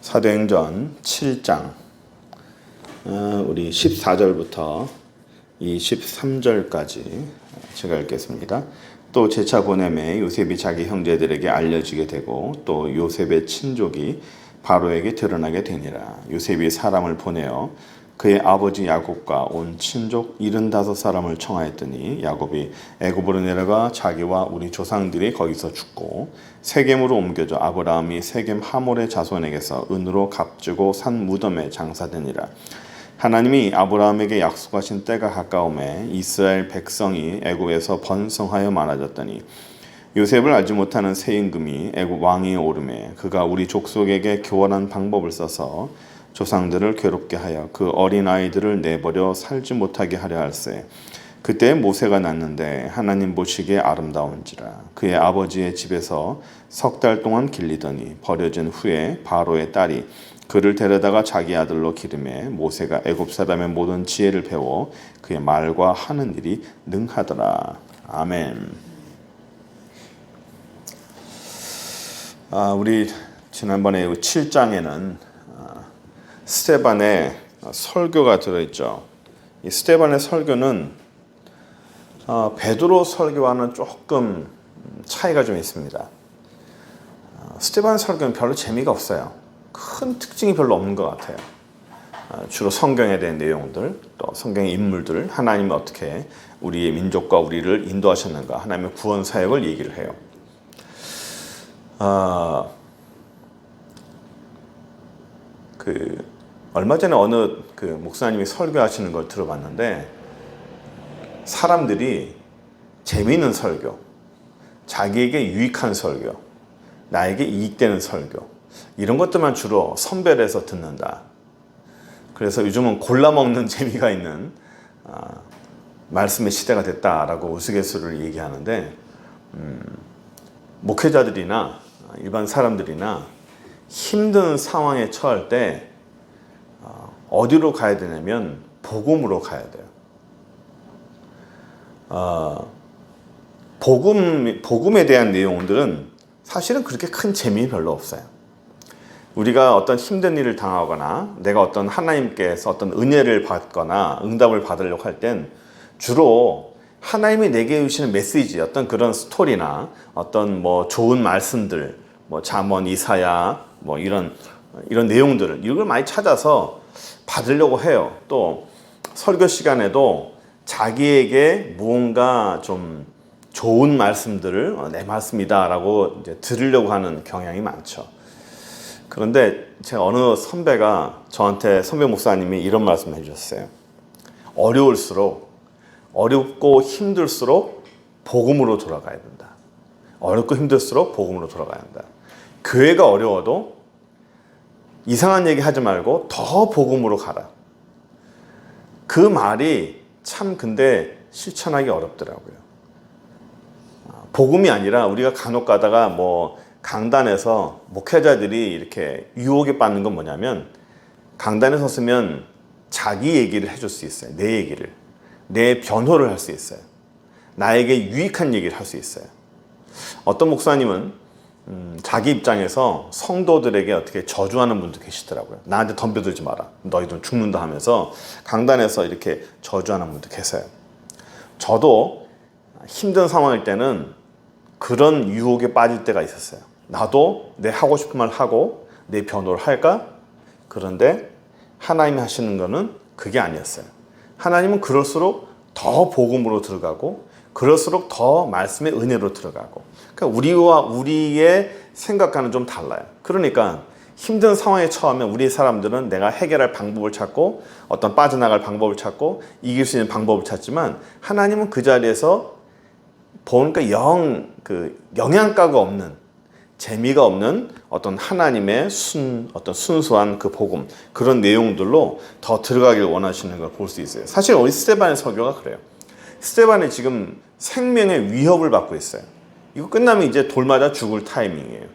사도행전 7장 우리 14절부터 23절까지 제가 읽겠습니다. 또 제차 보냄에 요셉이 자기 형제들에게 알려지게 되고 또 요셉의 친족이 바로에게 드러나게 되니라. 요셉이 사람을 보내어 그의 아버지 야곱과 온 친족 75사람을 청하였더니 야곱이 애굽으로 내려가 자기와 우리 조상들이 거기서 죽고 세겜으로 옮겨져 아브라함이 세겜 하몰의 자손에게서 은으로 값주고 산 무덤에 장사되니라. 하나님이 아브라함에게 약속하신 때가 가까움에 이스라엘 백성이 애굽에서 번성하여 많아졌더니 요셉을 알지 못하는 새 임금이 애굽 왕위에 오르매 그가 우리 족속에게 교활한 방법을 써서 조상들을 괴롭게 하여 그 어린아이들을 내버려 살지 못하게 하려 할세. 그때 모세가 났는데 하나님 보시기에 아름다운지라. 그의 아버지의 집에서 석 달 동안 길리더니 버려진 후에 바로의 딸이 그를 데려다가 자기 아들로 기르매 모세가 애굽 사람의 모든 지혜를 배워 그의 말과 하는 일이 능하더라. 아멘. 우리 지난번에 7장에는 스데반의 설교가 들어있죠. 이 스데반의 설교는 베드로 설교와는 조금 차이가 좀 있습니다. 스데반 설교는 별로 재미가 없어요. 큰 특징이 별로 없는 것 같아요. 주로 성경에 대한 내용들, 또 성경의 인물들, 하나님이 어떻게 우리의 민족과 우리를 인도하셨는가, 하나님의 구원 사역을 얘기를 해요. 얼마 전에 어느 목사님이 설교하시는 걸 들어봤는데 사람들이 재미있는 설교, 자기에게 유익한 설교, 나에게 이익되는 설교 이런 것들만 주로 선별해서 듣는다. 그래서 요즘은 골라먹는 재미가 있는 말씀의 시대가 됐다라고 우스갯소리를 얘기하는데 목회자들이나 일반 사람들이나 힘든 상황에 처할 때 어디로 가야 되냐면 복음으로 가야 돼요. 복음에 대한 내용들은 사실은 그렇게 큰 재미 별로 없어요. 우리가 어떤 힘든 일을 당하거나 내가 어떤 하나님께서 어떤 은혜를 받거나 응답을 받으려고 할 땐 주로 하나님이 내게 주시는 메시지, 어떤 그런 스토리나 어떤 좋은 말씀들, 잠언, 이사야, 이런 내용들을 이걸 많이 찾아서 받으려고 해요. 또 설교 시간에도 자기에게 무언가 좀 좋은 말씀들을 내 말씀이다라고 이제 들으려고 하는 경향이 많죠. 그런데 제가 어느 선배가 저한테 선배 목사님이 이런 말씀을 해주셨어요. 어렵고 힘들수록 복음으로 돌아가야 된다. 어렵고 힘들수록 복음으로 돌아가야 한다. 교회가 어려워도 이상한 얘기 하지 말고 더 복음으로 가라. 그 말이 참 근데 실천하기 어렵더라고요. 복음이 아니라 우리가 간혹 가다가 강단에서 목회자들이 이렇게 유혹에 빠지는 건 뭐냐면 강단에 섰으면 자기 얘기를 해줄 수 있어요. 내 얘기를. 내 변호를 할 수 있어요. 나에게 유익한 얘기를 할 수 있어요. 어떤 목사님은 자기 입장에서 성도들에게 어떻게 저주하는 분도 계시더라고요. 나한테 덤벼들지 마라. 너희들은 죽는다 하면서 강단에서 이렇게 저주하는 분도 계세요. 저도 힘든 상황일 때는 그런 유혹에 빠질 때가 있었어요. 나도 내 하고 싶은 말 하고 내 변호를 할까? 그런데 하나님이 하시는 거는 그게 아니었어요. 하나님은 그럴수록 더 복음으로 들어가고 그럴수록 더 말씀의 은혜로 들어가고, 그러니까 우리와 우리의 생각과는 좀 달라요. 그러니까 힘든 상황에 처하면 우리 사람들은 내가 해결할 방법을 찾고 어떤 빠져나갈 방법을 찾고 이길 수 있는 방법을 찾지만 하나님은 그 자리에서 보니까 영양가가 없는, 재미가 없는 어떤 하나님의 어떤 순수한 그 복음, 그런 내용들로 더 들어가길 원하시는 걸 볼 수 있어요. 사실 우리 스데반의 설교가 그래요. 스데반이 지금 생명의 위협을 받고 있어요. 이거 끝나면 이제 돌 맞아 죽을 타이밍이에요.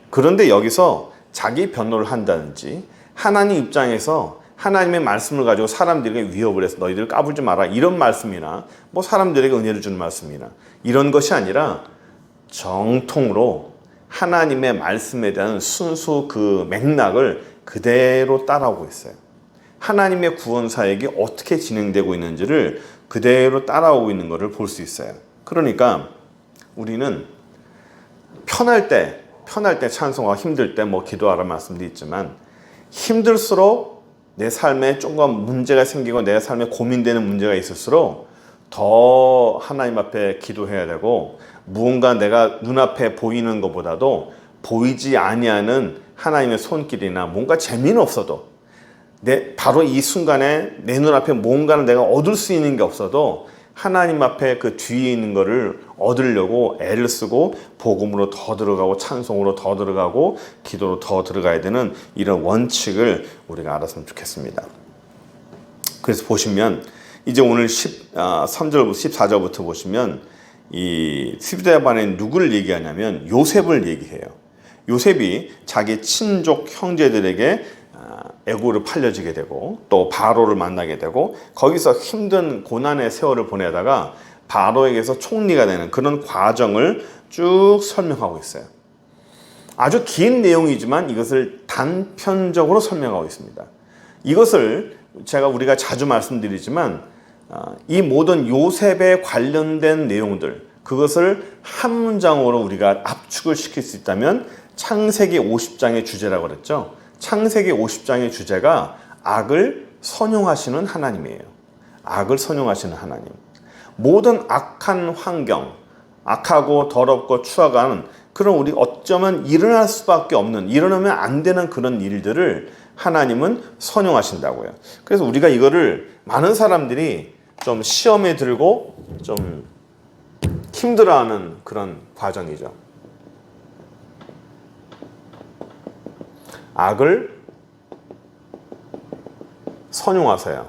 그런데 여기서 자기 변호를 한다든지 하나님 입장에서 하나님의 말씀을 가지고 사람들에게 위협을 해서 너희들 까불지 마라 이런 말씀이나 사람들에게 은혜를 주는 말씀이나 이런 것이 아니라 정통으로 하나님의 말씀에 대한 순수 그 맥락을 그대로 따라오고 있어요. 하나님의 구원 사역이 어떻게 진행되고 있는지를 그대로 따라오고 있는 것을 볼 수 있어요. 그러니까 우리는 편할 때 찬송하고 힘들 때 뭐 기도하라 말씀도 있지만 힘들수록 내 삶에 조금 문제가 생기고 내 삶에 고민되는 문제가 있을수록 더 하나님 앞에 기도해야 되고 무언가 내가 눈앞에 보이는 것보다도 보이지 아니하는 하나님의 손길이나 뭔가 재미는 없어도 바로 이 순간에 내 눈앞에 뭔가를 내가 얻을 수 있는 게 없어도 하나님 앞에 그 뒤에 있는 거를 얻으려고 애를 쓰고 복음으로 더 들어가고 찬송으로 더 들어가고 기도로 더 들어가야 되는 이런 원칙을 우리가 알았으면 좋겠습니다. 그래서 보시면 이제 오늘 13절부터 14절부터 보시면 이 스데반에 누구를 얘기하냐면 요셉을 얘기해요. 요셉이 자기 친족 형제들에게 애고를 팔려지게 되고 또 바로를 만나게 되고 거기서 힘든 고난의 세월을 보내다가 바로에게서 총리가 되는 그런 과정을 쭉 설명하고 있어요. 아주 긴 내용이지만 이것을 단편적으로 설명하고 있습니다. 이것을 우리가 자주 말씀드리지만 이 모든 요셉에 관련된 내용들 그것을 한 문장으로 우리가 압축을 시킬 수 있다면 창세기 50장의 주제라고 그랬죠. 창세기 50장의 주제가 악을 선용하시는 하나님이에요. 악을 선용하시는 하나님. 모든 악한 환경, 악하고 더럽고 추악한 그런 우리 어쩌면 일어날 수밖에 없는, 일어나면 안 되는 그런 일들을 하나님은 선용하신다고요. 그래서 우리가 이거를 많은 사람들이 좀 시험에 들고 좀 힘들어하는 그런 과정이죠. 악을 선용하세요.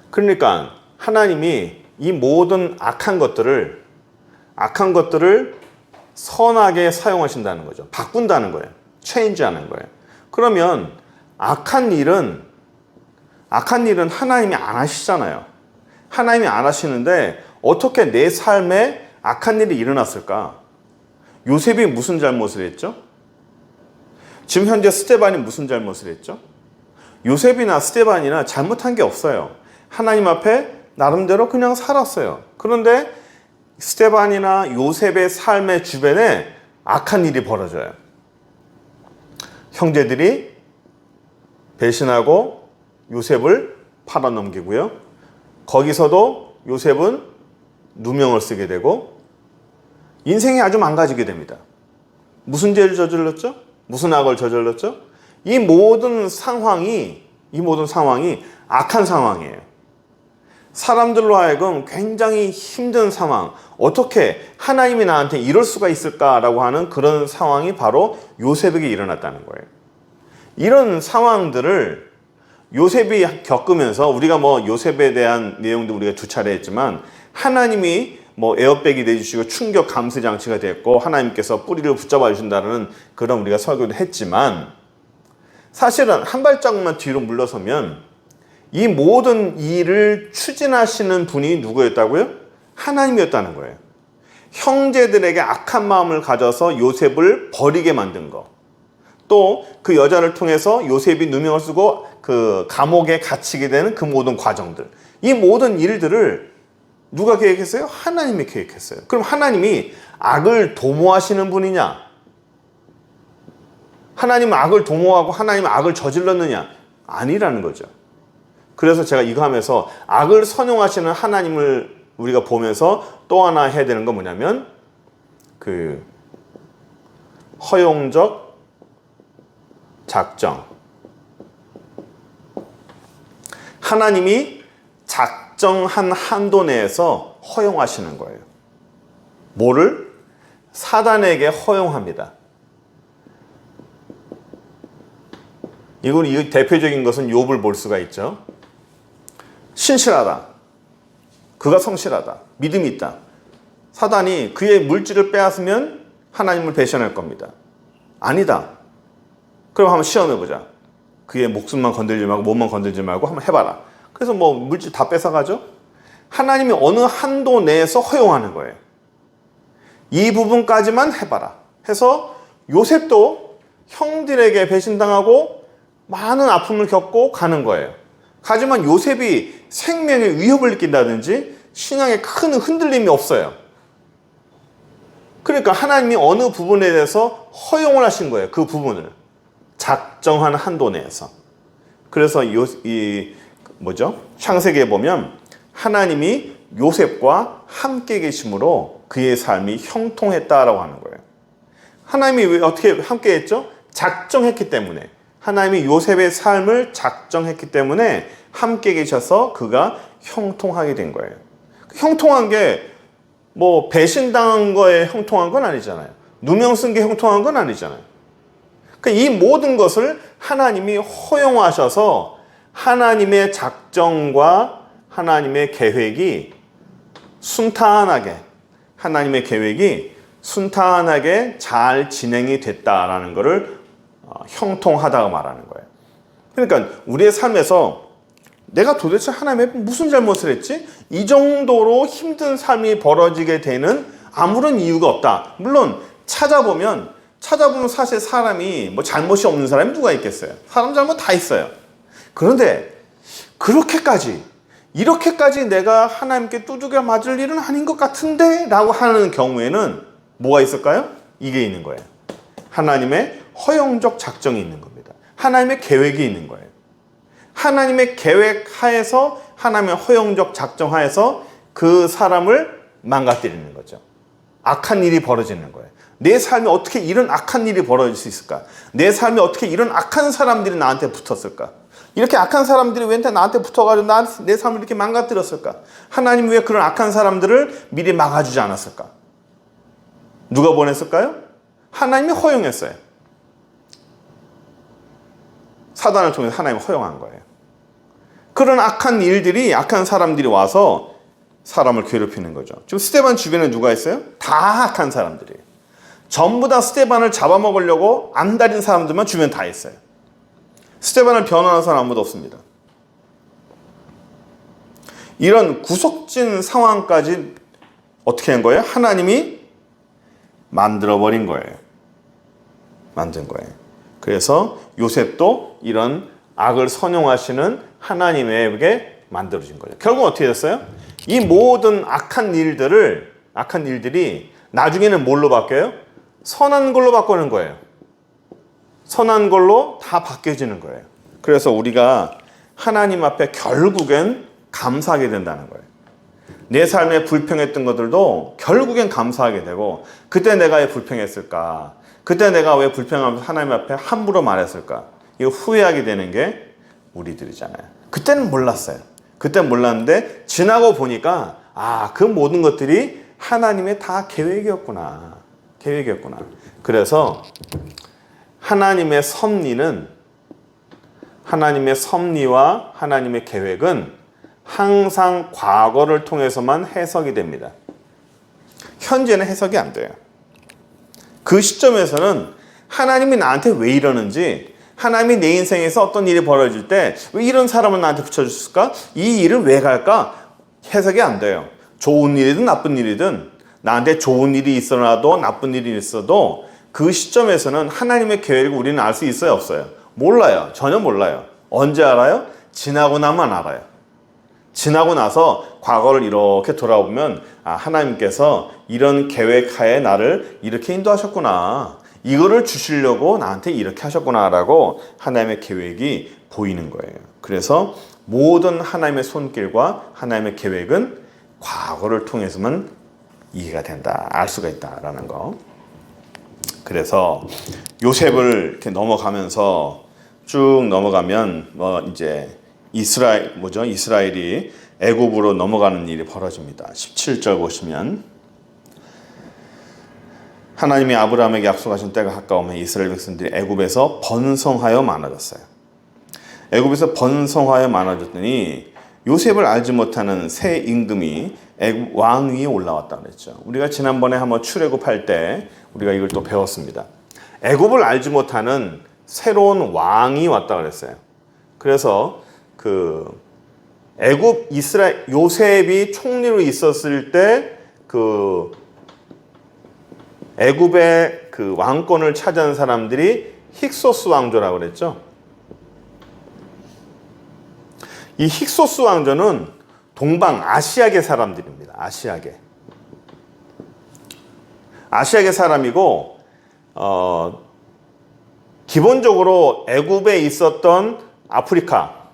그러니까 하나님이 이 모든 악한 것들을 선하게 사용하신다는 거죠. 바꾼다는 거예요. 체인지하는 거예요. 그러면 악한 일은 하나님이 안 하시잖아요. 하나님이 안 하시는데 어떻게 내 삶에 악한 일이 일어났을까? 요셉이 무슨 잘못을 했죠? 지금 현재 스데반이 무슨 잘못을 했죠? 요셉이나 스데반이나 잘못한 게 없어요. 하나님 앞에 나름대로 그냥 살았어요. 그런데 스데반이나 요셉의 삶의 주변에 악한 일이 벌어져요. 형제들이 배신하고 요셉을 팔아넘기고요. 거기서도 요셉은 누명을 쓰게 되고 인생이 아주 망가지게 됩니다. 무슨 죄를 저질렀죠? 무슨 악을 저질렀죠? 이 모든 상황이 악한 상황이에요. 사람들로 하여금 굉장히 힘든 상황, 어떻게 하나님이 나한테 이럴 수가 있을까라고 하는 그런 상황이 바로 요셉에게 일어났다는 거예요. 이런 상황들을 요셉이 겪으면서 우리가 요셉에 대한 내용도 우리가 두 차례 했지만 하나님이 에어백이 내주시고 충격 감시 장치가 됐고 하나님께서 뿌리를 붙잡아 주신다는 그런 우리가 설교도 했지만 사실은 한 발짝만 뒤로 물러서면 이 모든 일을 추진하시는 분이 누구였다고요? 하나님이었다는 거예요. 형제들에게 악한 마음을 가져서 요셉을 버리게 만든 거. 또 그 여자를 통해서 요셉이 누명을 쓰고 그 감옥에 갇히게 되는 그 모든 과정들. 이 모든 일들을 누가 계획했어요? 하나님이 계획했어요. 그럼 하나님이 악을 도모하시는 분이냐? 하나님은 악을 도모하고 하나님은 악을 저질렀느냐? 아니라는 거죠. 그래서 제가 이거 하면서 악을 선용하시는 하나님을 우리가 보면서 또 하나 해야 되는 건 뭐냐면 그 허용적 작정. 하나님이 작정한 한도 내에서 허용하시는 거예요. 뭐를? 사단에게 허용합니다. 이 대표적인 것은 욥을 볼 수가 있죠. 신실하다. 그가 성실하다. 믿음이 있다. 사단이 그의 물질을 빼앗으면 하나님을 배신할 겁니다. 아니다. 그럼 한번 시험해보자. 그의 목숨만 건들지 말고 몸만 건들지 말고 한번 해봐라. 그래서 물질 다 뺏어가죠. 하나님이 어느 한도 내에서 허용하는 거예요. 이 부분까지만 해봐라. 해서 요셉도 형들에게 배신당하고 많은 아픔을 겪고 가는 거예요. 하지만 요셉이 생명의 위협을 느낀다든지 신앙에 큰 흔들림이 없어요. 그러니까 하나님이 어느 부분에 대해서 허용을 하신 거예요. 그 부분을. 작정한 한도 내에서. 그래서 창세기에 보면 하나님이 요셉과 함께 계심으로 그의 삶이 형통했다라고 하는 거예요. 하나님이 왜 어떻게 함께 했죠? 작정했기 때문에. 하나님이 요셉의 삶을 작정했기 때문에 함께 계셔서 그가 형통하게 된 거예요. 형통한 게 뭐 배신당한 거에 형통한 건 아니잖아요. 누명 쓴 게 형통한 건 아니잖아요. 그러니까 이 모든 것을 하나님이 허용하셔서 하나님의 작정과 하나님의 계획이 순탄하게 잘 진행이 됐다라는 것을 형통하다고 말하는 거예요. 그러니까 우리의 삶에서 내가 도대체 하나님의 무슨 잘못을 했지? 이 정도로 힘든 삶이 벌어지게 되는 아무런 이유가 없다. 물론 찾아보면 사실 사람이 뭐 잘못이 없는 사람이 누가 있겠어요? 사람 잘못 다 있어요. 그런데 이렇게까지 내가 하나님께 두들겨 맞을 일은 아닌 것 같은데 라고 하는 경우에는 뭐가 있을까요? 이게 있는 거예요. 하나님의 허용적 작정이 있는 겁니다. 하나님의 계획이 있는 거예요. 하나님의 계획 하에서 하나님의 허용적 작정 하에서 그 사람을 망가뜨리는 거죠. 악한 일이 벌어지는 거예요. 내 삶에 어떻게 이런 악한 일이 벌어질 수 있을까? 내 삶에 어떻게 이런 악한 사람들이 나한테 붙었을까? 이렇게 악한 사람들이 왜 나한테 붙어가지고 내 삶을 이렇게 망가뜨렸을까? 하나님 왜 그런 악한 사람들을 미리 막아주지 않았을까? 누가 보냈을까요? 하나님이 허용했어요. 사단을 통해서 하나님이 허용한 거예요. 그런 악한 사람들이 와서 사람을 괴롭히는 거죠. 지금 스데반 주변에 누가 있어요? 다 악한 사람들이에요. 전부 다 스데반을 잡아먹으려고 안달인 사람들만 주변에 다 있어요. 스데반을 변호하는 사람 아무도 없습니다. 이런 구속진 상황까지 어떻게 한 거예요? 하나님이 만들어버린 거예요. 만든 거예요. 그래서 요셉도 이런 악을 선용하시는 하나님에게 만들어진 거죠. 결국 어떻게 됐어요? 이 모든 악한 일들이 나중에는 뭘로 바뀌어요? 선한 걸로 바꾸는 거예요. 선한 걸로 다 바뀌어지는 거예요. 그래서 우리가 하나님 앞에 결국엔 감사하게 된다는 거예요. 내 삶에 불평했던 것들도 결국엔 감사하게 되고, 그때 내가 왜 불평했을까? 그때 내가 왜 불평하면서 하나님 앞에 함부로 말했을까? 이거 후회하게 되는 게 우리들이잖아요. 그때는 몰랐어요. 그때는 몰랐는데 지나고 보니까 그 모든 것들이 하나님의 다 계획이었구나. 그래서 하나님의 섭리와 하나님의 계획은 항상 과거를 통해서만 해석이 됩니다. 현재는 해석이 안 돼요. 그 시점에서는 하나님이 나한테 왜 이러는지, 하나님이 내 인생에서 어떤 일이 벌어질 때 왜 이런 사람을 나한테 붙여줬을까? 이 일을 왜 갈까? 해석이 안 돼요. 좋은 일이든 나쁜 일이든, 나한테 좋은 일이 있어도 나쁜 일이 있어도 그 시점에서는 하나님의 계획을 우리는 알 수 있어요, 없어요? 몰라요. 전혀 몰라요. 언제 알아요? 지나고 나면 알아요. 지나고 나서 과거를 이렇게 돌아보면 하나님께서 이런 계획하에 나를 이렇게 인도하셨구나. 이거를 주시려고 나한테 이렇게 하셨구나라고 하나님의 계획이 보이는 거예요. 그래서 모든 하나님의 손길과 하나님의 계획은 과거를 통해서만 이해가 된다, 알 수가 있다라는 거. 그래서 요셉을 이렇게 넘어가면서 쭉 넘어가면 이제 이스라엘이 애굽으로 넘어가는 일이 벌어집니다. 17절 보시면, 하나님이 아브라함에게 약속하신 때가 가까우면 이스라엘 백성들이 애굽에서 번성하여 많아졌어요. 애굽에서 번성하여 많아졌더니 요셉을 알지 못하는 새 임금이 애굽 왕 위에 올라왔다 그랬죠. 우리가 지난번에 한번 출애굽할 때 우리가 이걸 또 배웠습니다. 애굽을 알지 못하는 새로운 왕이 왔다 그랬어요. 그래서 애굽 요셉이 총리로 있었을 때 애굽의 그 왕권을 차지한 사람들이 힉소스 왕조라고 그랬죠. 이 힉소스 왕조는 동방 아시아계 사람들입니다. 아시아계 사람이고 기본적으로 애굽에 있었던 아프리카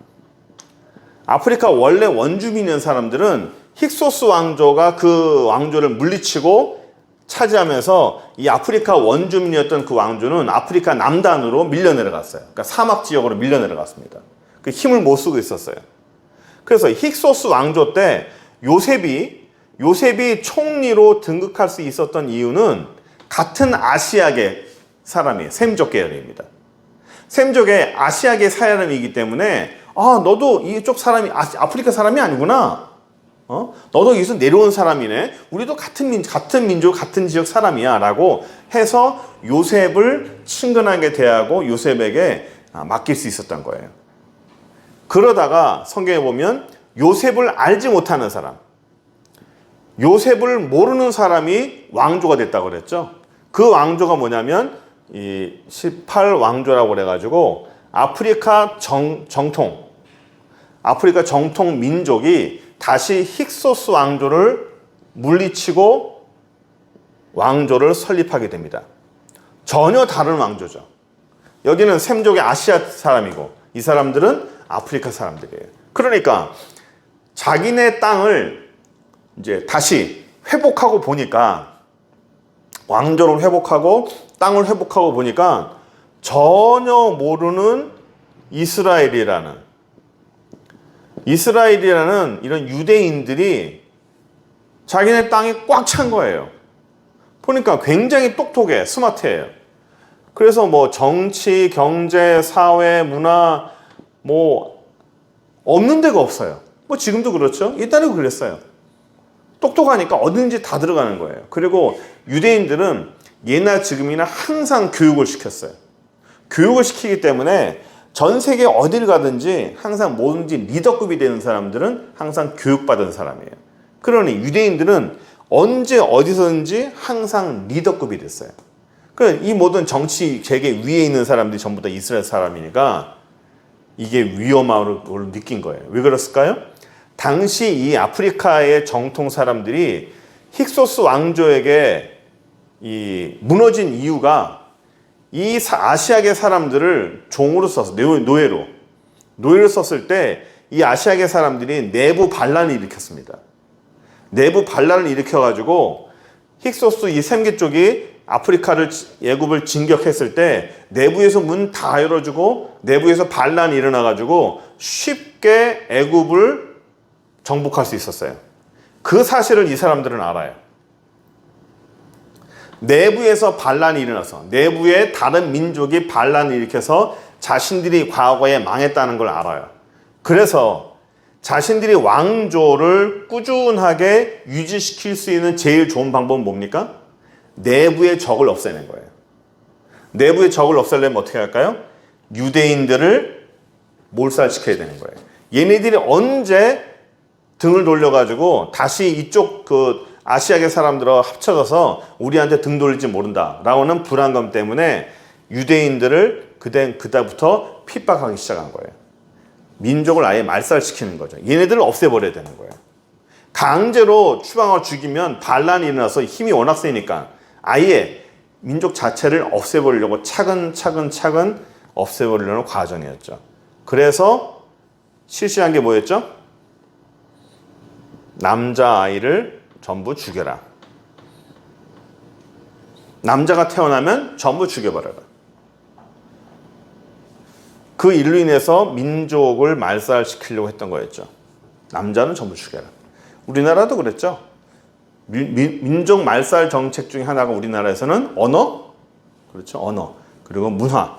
원래 원주민인 사람들은 힉소스 왕조가 그 왕조를 물리치고 차지하면서 이 아프리카 원주민이었던 그 왕조는 아프리카 남단으로 밀려 내려갔어요. 그러니까 사막 지역으로 밀려 내려갔습니다. 그 힘을 못 쓰고 있었어요. 그래서 힉소스 왕조 때 요셉이 총리로 등극할 수 있었던 이유는 같은 아시아계 사람이에요. 셈족 계열입니다. 셈족의 아시아계 사람이기 때문에 너도 이쪽 사람이 아프리카 사람이 아니구나. 너도 여기서 내려온 사람이네. 우리도 같은 민족, 같은 지역 사람이야. 라고 해서 요셉을 친근하게 대하고 요셉에게 맡길 수 있었던 거예요. 그러다가 성경에 보면 요셉을 알지 못하는 사람, 요셉을 모르는 사람이 왕조가 됐다고 그랬죠. 그 왕조가 뭐냐면 이 18왕조라고 그래가지고 아프리카 정통 민족이 다시 힉소스 왕조를 물리치고 왕조를 설립하게 됩니다. 전혀 다른 왕조죠. 여기는 셈족의 아시아 사람이고 이 사람들은 아프리카 사람들이에요. 그러니까 자기네 땅을 이제 다시 회복하고 보니까, 왕조를 회복하고 땅을 회복하고 보니까 전혀 모르는 이스라엘이라는 이런 유대인들이 자기네 땅에 꽉 찬 거예요. 보니까 굉장히 똑똑해, 스마트해요. 그래서 뭐 정치, 경제, 사회, 문화 뭐 없는 데가 없어요. 뭐 지금도 그렇죠. 옛날에도 그랬어요. 똑똑하니까 어딘지 다 들어가는 거예요. 그리고 유대인들은 예나 지금이나 항상 교육을 시켰어요. 교육을 시키기 때문에 전 세계 어딜 가든지 항상 뭐든지 리더급이 되는 사람들은 항상 교육받은 사람이에요. 그러니 유대인들은 언제 어디서든지 항상 리더급이 됐어요. 이 모든 정치 재계 위에 있는 사람들이 전부 다 이스라엘 사람이니까 이게 위험함을 느낀 거예요. 왜 그랬을까요? 당시 이 아프리카의 정통 사람들이 힉소스 왕조에게 무너진 이유가 이 아시아계 사람들을 종으로 써서 노예로 썼을 때 이 아시아계 사람들이 내부 반란을 일으켰습니다. 내부 반란을 일으켜가지고 힉소스 이 셈계 쪽이 애굽을 진격했을 때 내부에서 문 다 열어주고 내부에서 반란이 일어나가지고 쉽게 애굽을 정복할 수 있었어요. 그 사실을 이 사람들은 알아요. 내부에서 반란이 일어나서 내부의 다른 민족이 반란을 일으켜서 자신들이 과거에 망했다는 걸 알아요. 그래서 자신들이 왕조를 꾸준하게 유지시킬 수 있는 제일 좋은 방법은 뭡니까? 내부의 적을 없애는 거예요. 내부의 적을 없애려면 어떻게 할까요? 유대인들을 몰살시켜야 되는 거예요. 얘네들이 언제 등을 돌려가지고 다시 이쪽 아시아계 사람들과 합쳐져서 우리한테 등 돌릴지 모른다 라고는 불안감 때문에 유대인들을 그때부터 핍박하기 시작한 거예요. 민족을 아예 말살시키는 거죠. 얘네들을 없애버려야 되는 거예요. 강제로 추방하고 죽이면 반란이 일어나서 힘이 워낙 세니까 아예 민족 자체를 없애버리려고 차근차근 없애버리려는 과정이었죠. 그래서 실시한 게 뭐였죠? 남자아이를 전부 죽여라. 남자가 태어나면 전부 죽여버려라. 그 일로 인해서 민족을 말살시키려고 했던 거였죠. 남자는 전부 죽여라. 우리나라도 그랬죠. 민족 말살 정책 중에 하나가 우리나라에서는 언어, 그렇죠. 언어, 그리고 문화,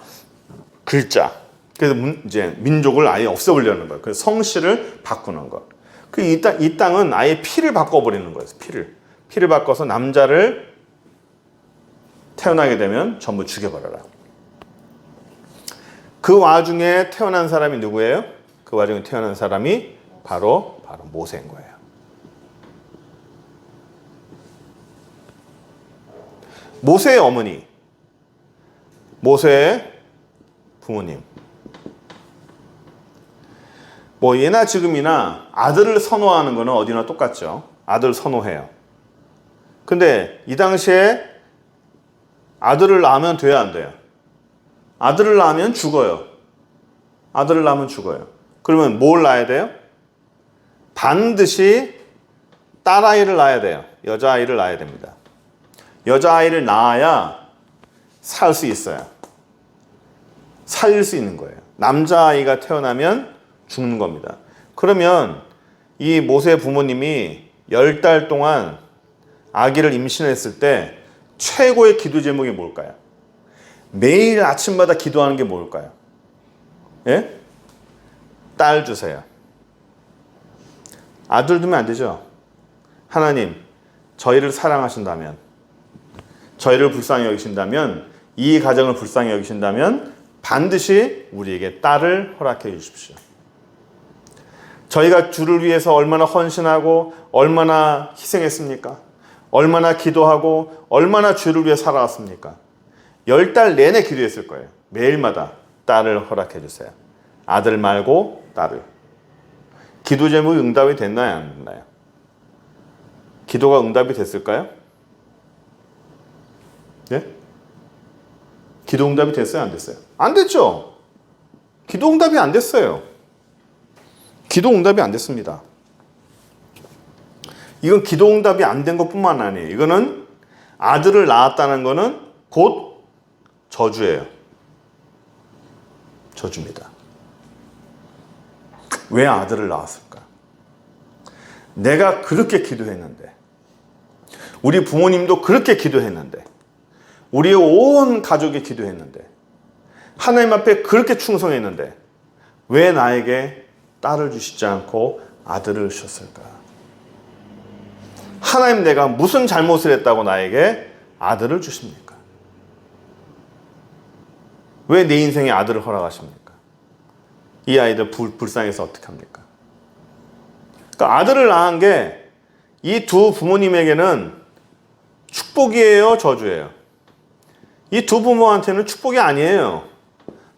글자. 그래서 이제 민족을 아예 없애버리려는 거예요. 그래서 성씨를 바꾸는 거. 이 땅은 아예 피를 바꿔버리는 거예요. 피를 바꿔서 남자를 태어나게 되면 전부 죽여버려라. 그 와중에 태어난 사람이 누구예요? 그 와중에 태어난 사람이 바로 모세인 거예요. 모세의 어머니, 모세의 부모님. 뭐 예나 지금이나 아들을 선호하는 거는 어디나 똑같죠. 아들 선호해요. 근데 이 당시에 아들을 낳으면 돼야 안 돼요? 아들을 낳으면 죽어요. 아들을 낳으면 죽어요. 그러면 뭘 낳아야 돼요? 반드시 딸아이를 낳아야 돼요. 여자아이를 낳아야 됩니다. 여자아이를 낳아야 살 수 있어요. 살릴 수 있는 거예요. 남자아이가 태어나면 죽는 겁니다. 그러면 이 모세 부모님이 10달 동안 아기를 임신했을 때 최고의 기도 제목이 뭘까요? 매일 아침마다 기도하는 게 뭘까요? 예? 딸 주세요. 아들 두면 안 되죠. 하나님, 저희를 사랑하신다면, 저희를 불쌍히 여기신다면, 이 가정을 불쌍히 여기신다면 반드시 우리에게 딸을 허락해 주십시오. 저희가 주를 위해서 얼마나 헌신하고 얼마나 희생했습니까? 얼마나 기도하고 얼마나 주를 위해 살아왔습니까? 10달 내내 기도했을 거예요. 매일마다 딸을 허락해 주세요. 아들 말고 딸을. 기도 제목이 응답이 됐나요? 안 됐나요? 기도가 응답이 됐을까요? 예? 기도 응답이 됐어요? 안 됐어요? 안 됐죠? 기도 응답이 안 됐어요. 기도 응답이 안 됐습니다. 이건 기도 응답이 안 된 것뿐만 아니에요. 이거는 아들을 낳았다는 거는 곧 저주예요. 저주입니다. 왜 아들을 낳았을까? 내가 그렇게 기도했는데, 우리 부모님도 그렇게 기도했는데, 우리의 온 가족이 기도했는데, 하나님 앞에 그렇게 충성했는데 왜 나에게 딸을 주시지 않고 아들을 주셨을까? 하나님, 내가 무슨 잘못을 했다고 나에게 아들을 주십니까? 왜 내 인생에 아들을 허락하십니까? 이 아이들 불쌍해서 어떻게 합니까? 그러니까 아들을 낳은 게 이 두 부모님에게는 축복이에요, 저주예요? 이 두 부모한테는 축복이 아니에요.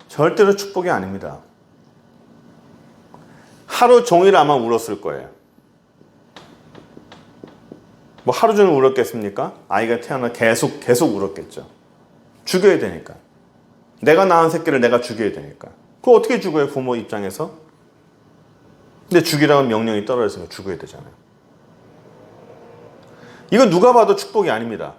절대로 축복이 아닙니다. 하루 종일 아마 울었을 거예요. 뭐 하루 종일 울었겠습니까? 아이가 태어나 계속 울었겠죠. 죽여야 되니까. 내가 낳은 새끼를 내가 죽여야 되니까. 그거 어떻게 죽어요, 부모 입장에서? 근데 죽이라는 명령이 떨어졌으면 죽어야 되잖아요. 이건 누가 봐도 축복이 아닙니다.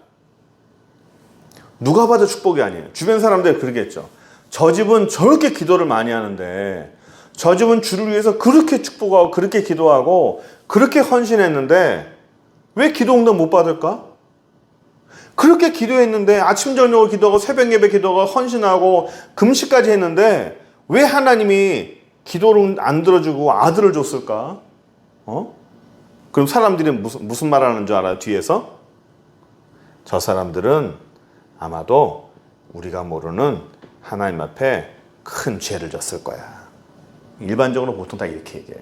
누가 봐도 축복이 아니에요. 주변 사람들이 그러겠죠. 저 집은 저렇게 기도를 많이 하는데, 저 집은 주를 위해서 그렇게 축복하고 그렇게 기도하고 그렇게 헌신했는데 왜 기도 응답 못 받을까? 그렇게 기도했는데, 아침 저녁을 기도하고 새벽 예배 기도하고 헌신하고 금식까지 했는데 왜 하나님이 기도를 안 들어주고 아들을 줬을까? 그럼 사람들이 무슨 말 하는 줄 알아요? 뒤에서? 저 사람들은 아마도 우리가 모르는 하나님 앞에 큰 죄를 졌을 거야. 일반적으로 보통 다 이렇게 얘기해요.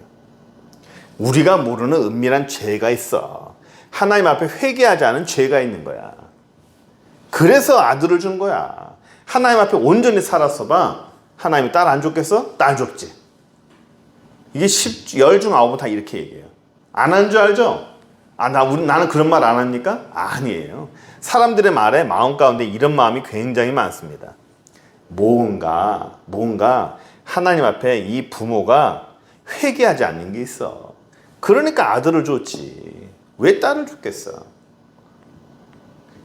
우리가 모르는 은밀한 죄가 있어. 하나님 앞에 회개하지 않은 죄가 있는 거야. 그래서 아들을 준 거야. 하나님 앞에 온전히 살았어 봐. 하나님이 딸 안 줬겠어? 딸 줬지. 이게 10중 9번 다 이렇게 얘기해요. 안 한 줄 알죠? 나는 그런 말 안 합니까? 아니에요. 사람들의 말에 마음 가운데 이런 마음이 굉장히 많습니다. 뭔가 하나님 앞에 이 부모가 회개하지 않는 게 있어. 그러니까 아들을 줬지. 왜 딸을 줬겠어?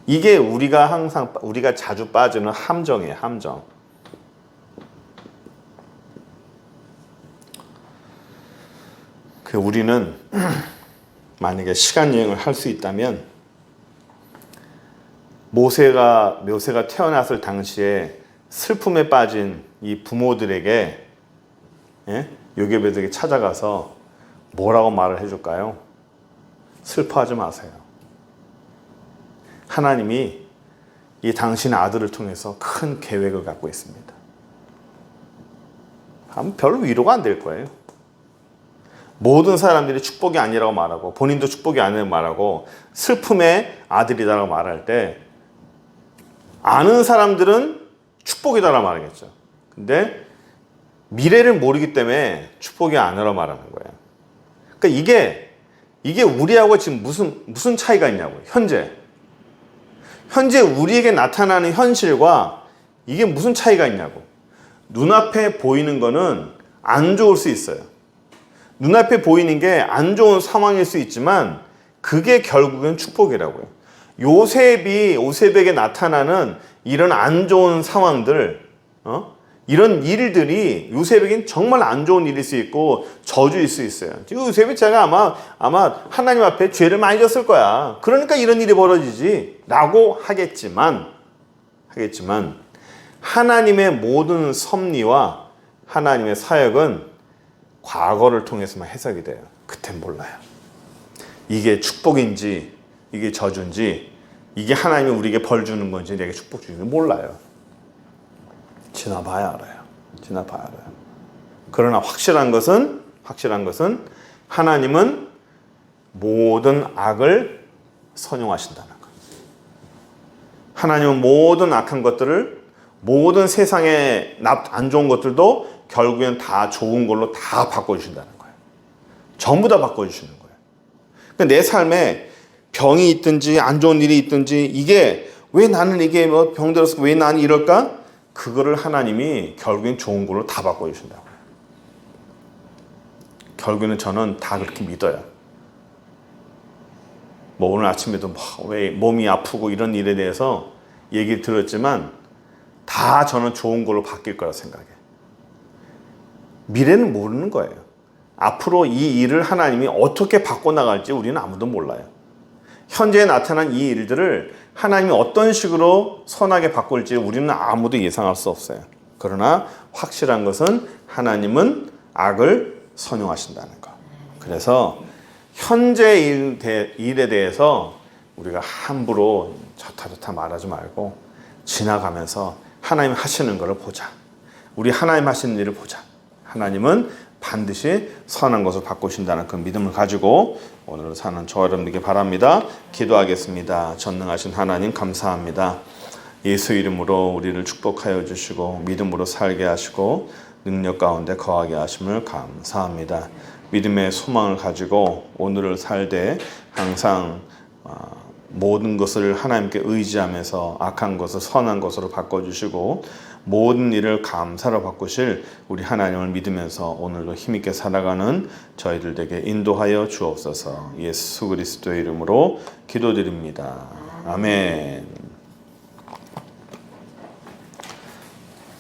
이게 우리가 자주 빠지는 함정이에요, 함정. 우리는 만약에 시간 여행을 할 수 있다면 모세가 태어났을 당시에 슬픔에 빠진 이 부모들에게, 요게벳에게 찾아가서 뭐라고 말을 해줄까요? 슬퍼하지 마세요. 하나님이 이 당신의 아들을 통해서 큰 계획을 갖고 있습니다. 별로 위로가 안 될 거예요. 모든 사람들이 축복이 아니라고 말하고 본인도 축복이 아니라고 말하고 슬픔의 아들이라고 말할 때 아는 사람들은 축복이다라 말하겠죠. 근데 미래를 모르기 때문에 축복이 아니라 말하는 거예요. 그러니까 이게 우리하고 지금 무슨 차이가 있냐고요. 현재 우리에게 나타나는 현실과 이게 무슨 차이가 있냐고. 눈앞에 보이는 거는 안 좋을 수 있어요. 눈앞에 보이는 게 안 좋은 상황일 수 있지만 그게 결국은 축복이라고요. 요셉에게 나타나는 이런 안 좋은 상황들, 이런 일들이 요셉에겐 정말 안 좋은 일일 수 있고 저주일 수 있어요. 요셉이 제가 아마 하나님 앞에 죄를 많이 졌을 거야. 그러니까 이런 일이 벌어지지 라고 하겠지만 하나님의 모든 섭리와 하나님의 사역은 과거를 통해서만 해석이 돼요. 그땐 몰라요. 이게 축복인지 이게 저주인지 이게 하나님이 우리에게 벌 주는 건지 내게 축복 주는 건지 몰라요. 지나봐야 알아요. 그러나 확실한 것은 하나님은 모든 악을 선용하신다는 것. 하나님은 모든 악한 것들을, 모든 세상의 안 좋은 것들도 결국엔 다 좋은 걸로 다 바꿔주신다는 거예요. 전부 다 바꿔주시는 거예요. 그러니까 내 삶에 병이 있든지 안 좋은 일이 있든지 이게 왜 나는 이게 병들어서 왜 나는 이럴까? 그거를 하나님이 결국엔 좋은 걸로 다 바꿔주신다고요. 결국에는 저는 다 그렇게 믿어요. 오늘 아침에도 왜 몸이 아프고 이런 일에 대해서 얘기를 들었지만 다 저는 좋은 걸로 바뀔 거라 생각해요. 미래는 모르는 거예요. 앞으로 이 일을 하나님이 어떻게 바꿔나갈지 우리는 아무도 몰라요. 현재에 나타난 이 일들을 하나님이 어떤 식으로 선하게 바꿀지 우리는 아무도 예상할 수 없어요. 그러나 확실한 것은 하나님은 악을 선용하신다는 것. 그래서 현재 일에 대해서 우리가 함부로 좋다 말하지 말고 지나가면서 하나님 하시는 것을 보자. 우리 하나님 하시는 일을 보자. 하나님은 반드시 선한 것을 바꾸신다는 그 믿음을 가지고 오늘 사는 저 여러분들께 바랍니다. 기도하겠습니다. 전능하신 하나님 감사합니다. 예수 이름으로 우리를 축복하여 주시고 믿음으로 살게 하시고 능력 가운데 거하게 하심을 감사합니다. 믿음의 소망을 가지고 오늘을 살되 항상 모든 것을 하나님께 의지하면서 악한 것을 선한 것으로 바꿔주시고 모든 일을 감사로 바꾸실 우리 하나님을 믿으면서 오늘도 힘있게 살아가는 저희들에게 인도하여 주옵소서. 예수 그리스도의 이름으로 기도드립니다. 아멘.